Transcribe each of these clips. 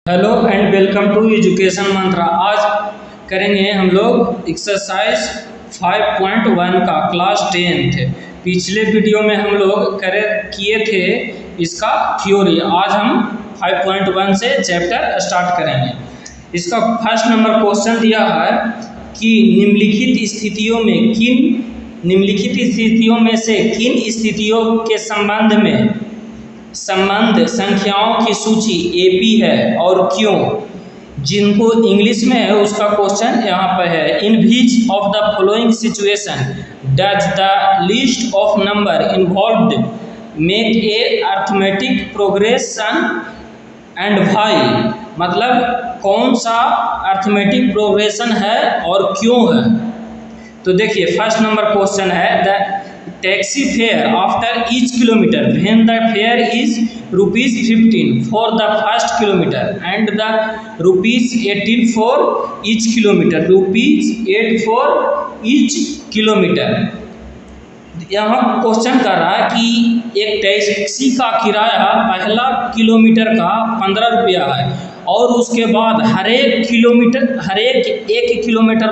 Hello and welcome to education Mantra. आज करेंगे हम लोग एक्सरसाइज 5.1 का क्लास 10th। पिछले वीडियो में हम लोग किए थे इसका थ्योरी। आज हम 5.1 से चैप्टर स्टार्ट करेंगे। इसका फर्स्ट नंबर क्वेश्चन दिया है कि निम्नलिखित स्थितियों में से किन स्थितियों के संबंध संख्याओं की सूची एपी है और क्यों। जिनको इंग्लिश में है उसका क्वेश्चन यहाँ पर है। In which of the following situation does the list of number involved make a arithmetic progression and why. मतलब कौन सा अर्थमेटिक प्रोग्रेशन है और क्यों है। तो देखिए फर्स्ट नंबर क्वेश्चन है the taxi fare after each kilometre when the fair is ₹15 for the first kilometre and the ₹18 for each kilometre, ₹8 for each kilometre. यहाँ क्वेश्चन कर रहा है कि एक टैक्सी का किराया पहला किलोमीटर का 15 रुपया है और उसके बाद हर एक किलोमीटर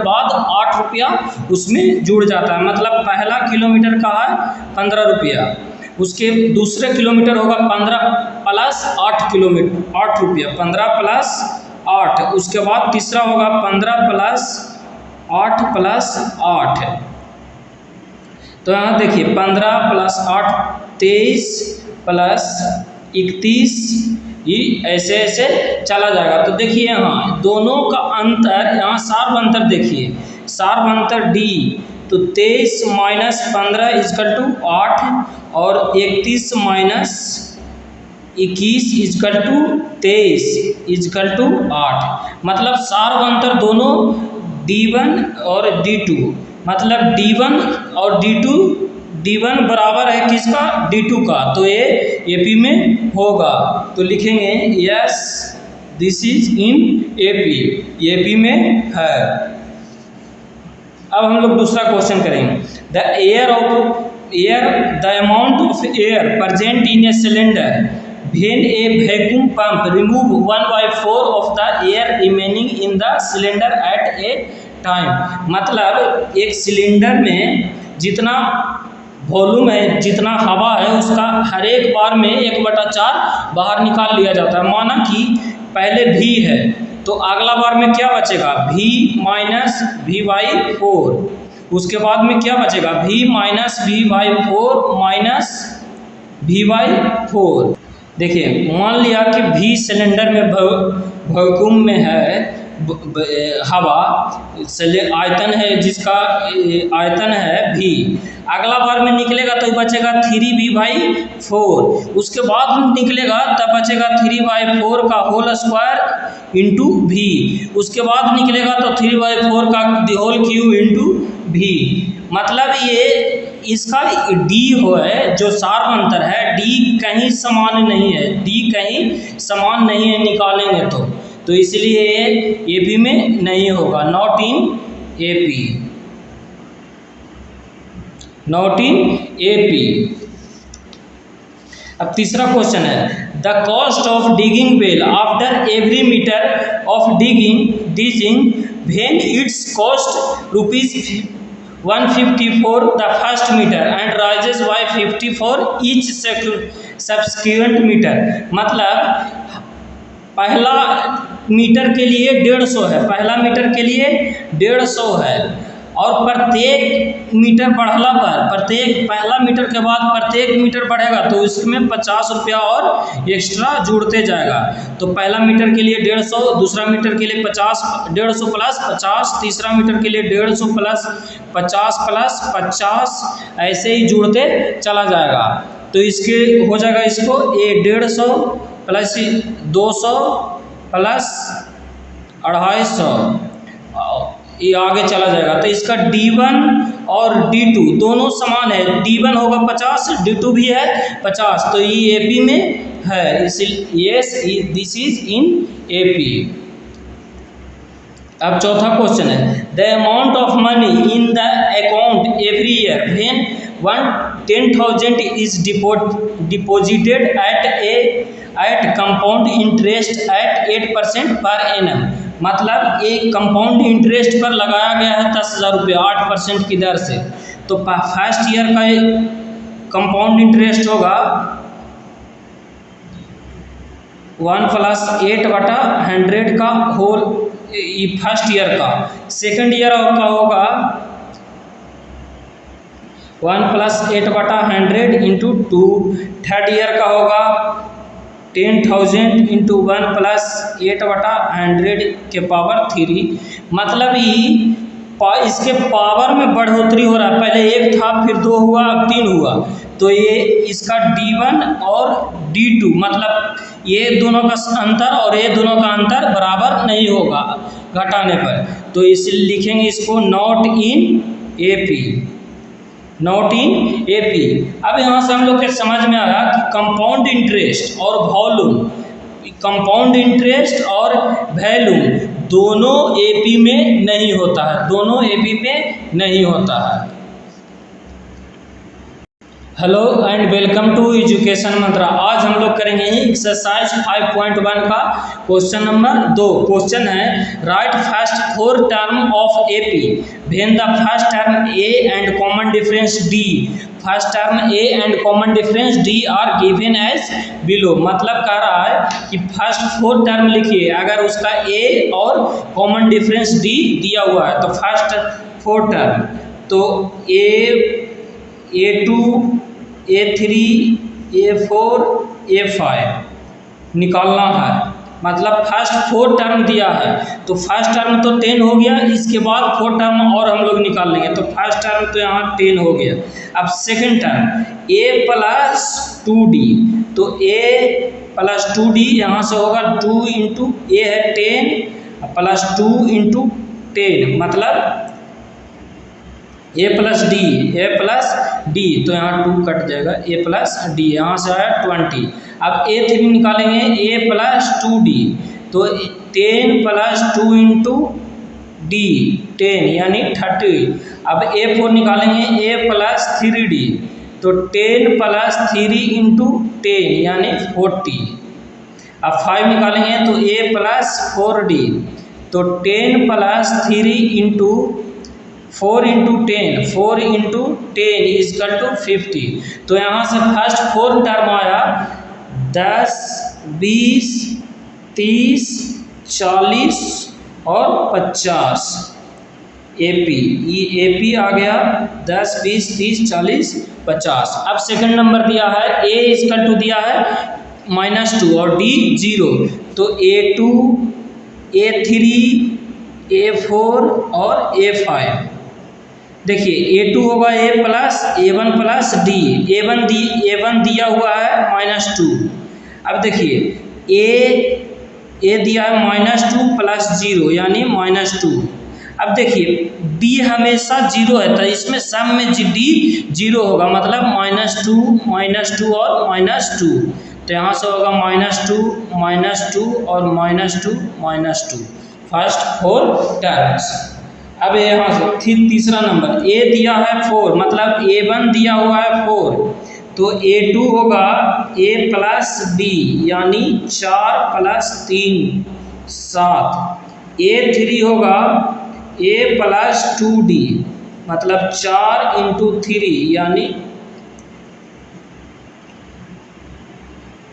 बाद 8 रुपया उसमें जुड़ जाता है। मतलब पहला किलोमीटर का है 15 रुपया, उसके दूसरे किलोमीटर होगा 15 प्लस 8 रुपया, 15 प्लस 8। उसके बाद तीसरा होगा 15 प्लस 8 प्लस 8। तो यहाँ देखिए 15 प्लस 8 23 प्लस 31, ये ऐसे ऐसे चला जाएगा। तो देखिए यहाँ दोनों का अंतर, यहाँ सार्व अंतर देखिए, सार्व अंतर डी। तो 23 माइनस 15 इजकल टू 8 और 31 minus 21 equal to 23 equal to 8। मतलब सार्व अंतर दोनों D1 और D2। मतलब D1 और D1 बराबर है किसका, D2 का। तो ये AP में होगा। तो लिखेंगे yes this is in AP में है। अब हम लोग दूसरा क्वेश्चन करेंगे। The amount of air present in a cylinder when A vacuum pump remove 1/4 of the air remaining in the cylinder eight A time. मतलब एक सिलेंडर में जितना वॉल्यूम है, जितना हवा है, उसका हर एक बार में 1/4 बाहर निकाल लिया जाता है। माना कि पहले V है तो अगला बार में क्या बचेगा, V माइनस V/4। उसके बाद में क्या बचेगा, V minus V/4 minus V/4। देखिए मान लिया कि V सिलेंडर में वैक्यूम में है, हवा आयतन है, जिसका आयतन है V। अगला बार में निकलेगा तो बचेगा 3V/4। उसके बाद निकलेगा तब बचेगा 3/4 का होल स्क्वायर इंटू V। उसके बाद निकलेगा तो 3/4 का होल क्यूब इंटू V। मतलब ये इसका D है जो सार्व अंतर है, D कहीं समान नहीं है, D कहीं समान नहीं है निकालेंगे तो इसलिए AP में नहीं होगा, नॉट इन AP। अब तीसरा क्वेश्चन है the cost of digging well after every metre of digging when its cost ₹150 for the first metre and rises by 50 for each subsequent metre. मतलब पहला मीटर के लिए 150 है, पहला मीटर के लिए 150 है और प्रत्येक मीटर बढ़ला पर पहला मीटर के बाद प्रत्येक मीटर बढ़ेगा तो इसमें 50 रुपया और एक्स्ट्रा जुड़ते जाएगा। तो पहला मीटर के लिए 150, दूसरा मीटर के लिए 50, 150 प्लस 50, तीसरा मीटर के लिए 150 प्लस 50 ऐसे ही जुड़ते चला जाएगा। तो इसके हो जाएगा, इसको ये 150 प्लस 200 प्लस 250 ये आगे चला जाएगा। तो इसका D1 और D2 दोनों समान है, D1 होगा 50, D2 भी है 50। तो ये AP में है, इसलिए yes this is in AP। अब चौथा क्वेश्चन है the amount of money in the account every year when 10,000 is deposited at compound interest at 8% per annum. मतलब एक कंपाउंड इंटरेस्ट पर लगाया गया है 10,000 रुपये 8% की दर से। तो फर्स्ट ईयर का कंपाउंड इंटरेस्ट होगा 1 + 8/100 का होल फर्स्ट ईयर का। सेकंड ईयर का होगा 1 + 8/100 × 2। थर्ड ईयर का होगा 10,000 × 1 + 8/100 के पावर 3। मतलब ही इसके पावर में बढ़ोतरी हो रहा है, पहले 1 था फिर 2 हुआ अब 3 हुआ। तो ये इसका D1 और D2 मतलब ये दोनों का अंतर और ये दोनों का अंतर बराबर नहीं होगा घटाने पर, तो इसलिए लिखेंगे इसको not in AP, not in AP। अब यहाँ से हम लोग के समझ में आया कि कंपाउंड इंटरेस्ट और वॉल्यूम, कंपाउंड इंटरेस्ट और वैल्यूम दोनों AP में नहीं होता है, दोनों AP में नहीं होता है। Hello and welcome to education Mantra. आज हम लोग करेंगे एक्सरसाइज 5.1 का क्वेश्चन नंबर 2। क्वेश्चन है write first 4 term of AP when the first term A and common difference D, first term A and common difference D are given as below. मतलब कह रहा है कि फर्स्ट 4 टर्म लिखिए अगर उसका A और कॉमन डिफरेंस D दिया हुआ है। तो फर्स्ट 4 टर्म तो A2, A3, A4, A5 निकालना है। मतलब फर्स्ट 4 टर्म दिया है तो फर्स्ट टर्म तो 10 हो गया, इसके बाद 4 टर्म और हम लोग निकाल लेंगे। तो फर्स्ट टर्म तो यहाँ 10 हो गया। अब सेकंड टर्म A + 2D, तो A + 2D यहाँ से होगा 2 × A है 10 + 2 × 10 मतलब A + D, तो यहाँ 2 कट जाएगा, A + D यहाँ से आया 20। अब A3 निकालेंगे A + 2D, तो 10 + 2 × D 10 यानी 30। अब A4 निकालेंगे A + 3D, तो 10 + 3 × 10 यानी 40। अब 5 निकालेंगे तो A + 4D, तो 10 + 3 × 4 × 10, 4 × 10 = 50। तो यहाँ से फर्स्ट 4 टर्म आया 10, 20, 30, 40 और 50 AP आ गया 10, 20, 30, 40, 50। अब सेकंड नंबर दिया है A = दिया है -2 और D 0, तो A2, A3, A4 और A5। देखिए A2 होगा A + A1 + D, A1 दिया हुआ है -2। अब देखिए A दिया है -2 + 0 यानी -2। अब देखिए D हमेशा 0 है तो इसमें सम में D 0 होगा, मतलब -2 और -2, तो यहाँ से होगा -2 और -2 फर्स्ट 4 टर्म्स। अब यहाँ से तीसरा नंबर A दिया है 4, मतलब A1 दिया हुआ है 4, तो A2 होगा A + D यानी 4 + 3 7। A3 होगा A + 2D मतलब 4 × 3 यानी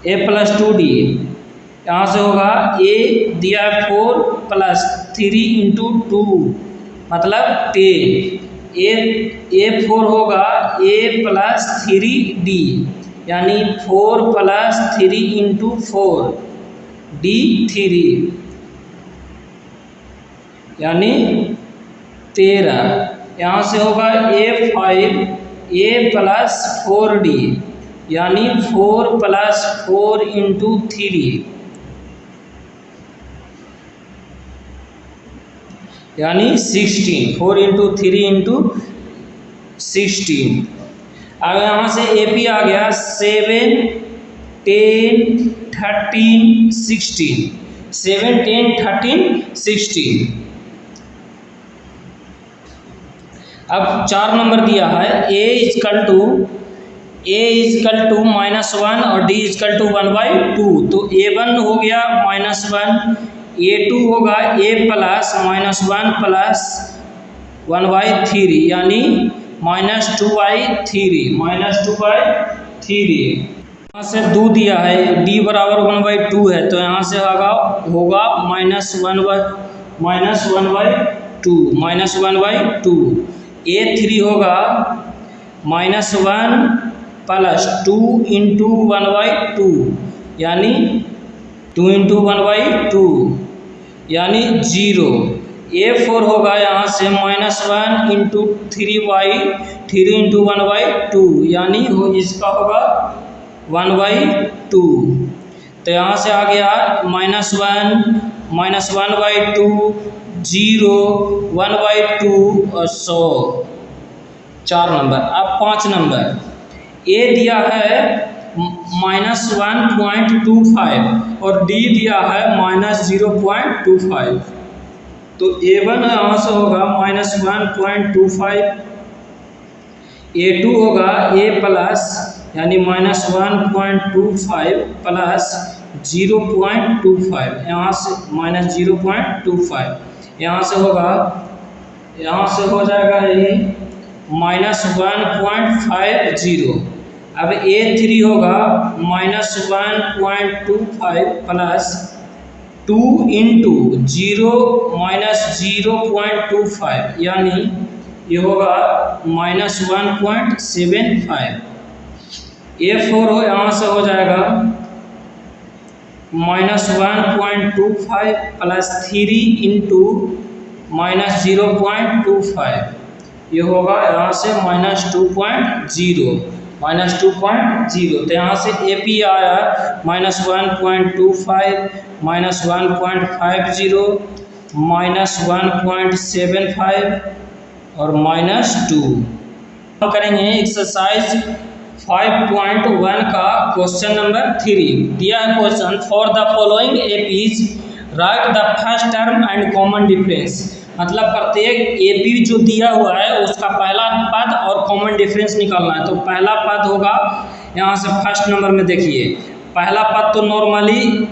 A + 2D। यहाँ से होगा A दिया है 4 + 3 × 2 मतलब 10। A4 होगा A + 3D यानी 4 + 3 × 4 D3 यानी 13। यहाँ से होगा A5 A + 4D यानी 4 + 4 × 3 यानी 16, 4 × 3 × 16। अब यहाँ से AP आ गया 7, 10, 13, 16, 7, 10, 13, 16। अब 4 नंबर दिया है A = ए इजकल टू -1 और डी इजकल टू 1/2, तो A1 हो गया -1, A2 होगा A प्लस -1 प्लस 1/3 यानी -2/3 यहाँ से 2 दिया है, D बराबर 1/2 है, तो यहाँ से होगा -1/2 A3 होगा -1 प्लस 2 इंटू 1/2 यानी 2 इंटू 1/2 यानी 0। A4 होगा यहाँ से -1 इंटू 3 इंटू 1/2 यानी इसका होगा 1/2। तो यहाँ से आ गया -1 -1/2 0 1/2 और 100 4 नंबर। अब 5 नंबर A दिया है -1.25 और D दिया है -0.25, तो A1 यहाँ से होगा -1.25, A2 होगा A प्लस यानी -1.25 प्लस 0.25 यहाँ से -0.25 यहाँ से हो जाएगा ये -1.50। अब A3 होगा -1.25 प्लस 2 इंटू 0.25 यानी ये होगा -1.75। A4 हो यहाँ से हो जाएगा -1.25 प्लस 3 इंटू -0.25 ये होगा यहाँ से -2.0 तो यहाँ से AP आया -1.25 -1.50 -1.75 और -2। हम करेंगे एक्सरसाइज 5.1 का क्वेश्चन नंबर 3। दिया है question, for the following APs right the first term and common difference. मतलब प्रत्येक AP जो दिया हुआ है उसका पहला पद और कॉमन डिफरेंस निकालना है। तो पहला पद होगा यहाँ से फर्स्ट नंबर में देखिए, पहला पद तो नॉर्मली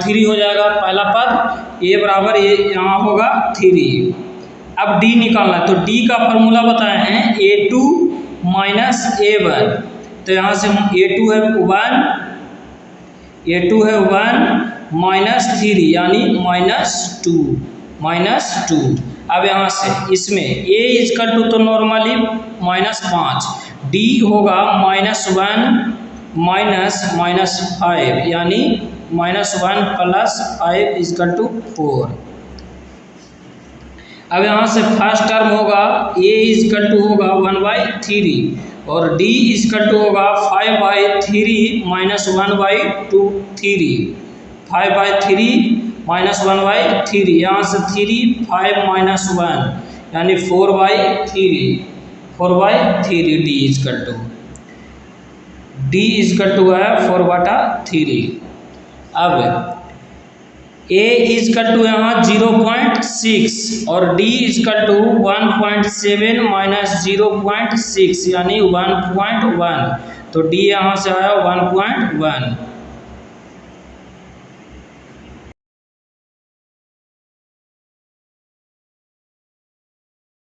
3 हो जाएगा, पहला पद A बराबर ये यहाँ होगा 3। अब D निकालना है, तो D का फॉर्मूला बताए हैं A2 माइनस A1, तो यहाँ से A2 है 1 -3 यानी -2। अब यहाँ से इसमें A इजकल टू तो नॉर्मली -5, D होगा -1 -5 यानी -1 प्लस 5 इजकल टू 4। अब यहाँ से फर्स्ट टर्म होगा A इजकल टू होगा 1/3 और D इजकल टू होगा 5/3 -1/3 5/3 -1/3 यहाँ से 3 5 -1 यानी 4/3 D इजकल टू है 4/3। अब A इजकल टू यहाँ 0.6 और D इजकल टू 1.7 -0.6 यानी 1.1, तो D यहाँ से आया 1.1।